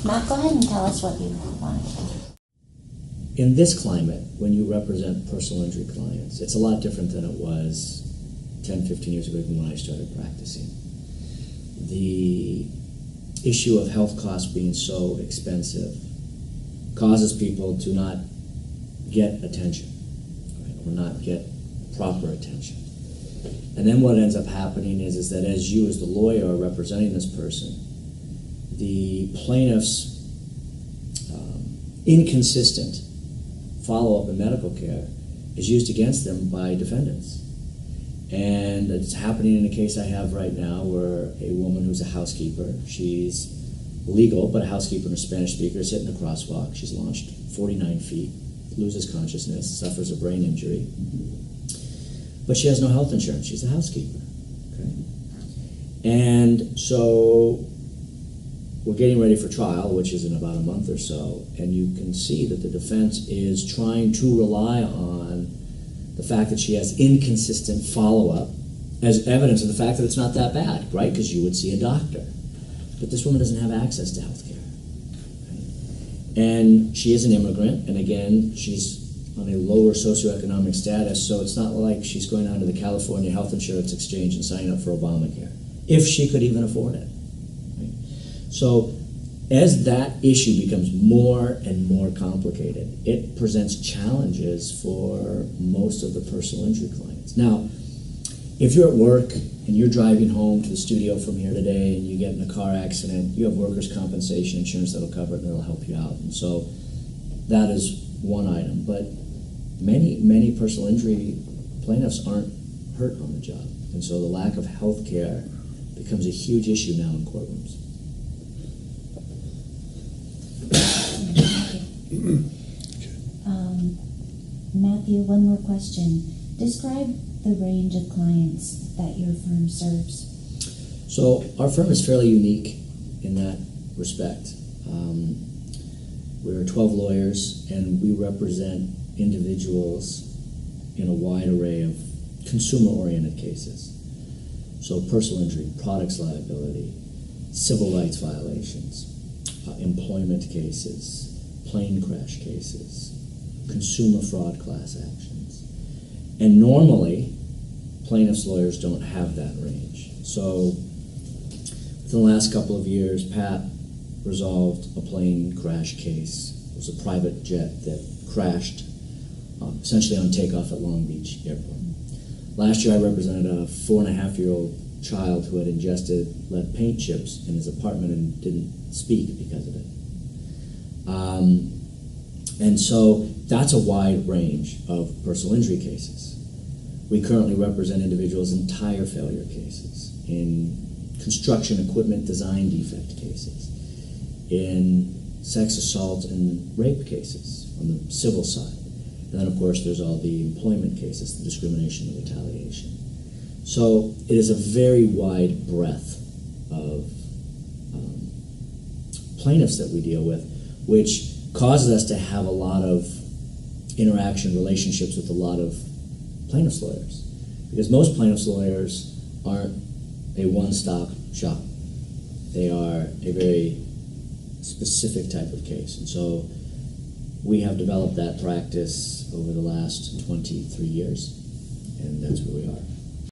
Matt, go ahead and tell us what you want. In this climate, when you represent personal injury clients, it's a lot different than it was 10, 15 years ago, even when I started practicing. The issue of health costs being so expensive causes people to not get attention, right, or not get proper attention. And then what ends up happening is that as you, as the lawyer, are representing this person, the plaintiff's inconsistent follow-up in medical care is used against them by defendants. And it's happening in a case I have right now where a woman who's a housekeeper, she's legal, but a housekeeper and a Spanish speaker, is hitting a crosswalk. She's launched 49 feet, loses consciousness, suffers a brain injury. But she has no health insurance. She's a housekeeper. Okay? And so we're getting ready for trial, which is in about a month or so, and you can see that the defense is trying to rely on the fact that she has inconsistent follow-up as evidence of the fact that it's not that bad, right? Because you would see a doctor. But this woman doesn't have access to health care. Okay? And she is an immigrant, and again, she's on a lower socioeconomic status, so it's not like she's going down to the California Health Insurance Exchange and signing up for Obamacare, if she could even afford it. Right? So as that issue becomes more and more complicated, it presents challenges for most of the personal injury clients. Now, if you're at work and you're driving home to the studio from here today and you get in a car accident, you have workers' compensation insurance that'll cover it and it'll help you out. And so that is one item. But many personal injury plaintiffs aren't hurt on the job. And so the lack of health care becomes a huge issue now in courtrooms. Matthew, one more question. Describe the range of clients that your firm serves. So our firm is fairly unique in that respect. We're 12 lawyers, and we represent individuals in a wide array of consumer-oriented cases. So personal injury, products liability, civil rights violations, employment cases, plane crash cases, consumer fraud class actions. And normally, plaintiffs' lawyers don't have that range. So within the last couple of years, Pat resolved a plane crash case. It was a private jet that crashed essentially on takeoff at Long Beach Airport. Last year I represented a 4.5-year-old child who had ingested lead paint chips in his apartment and didn't speak because of it. And so that's a wide range of personal injury cases. We currently represent individuals in tire failure cases, in construction equipment design defect cases, in sex assault and rape cases on the civil side. And then, of course, there's all the employment cases, the discrimination and retaliation. So it is a very wide breadth of plaintiffs that we deal with, which causes us to have a lot of interaction, relationships with a lot of plaintiffs' lawyers. Because most plaintiffs' lawyers aren't a one-stop shop. They are a very specific type of case. And so we have developed that practice over the last 23 years, and that's where we are.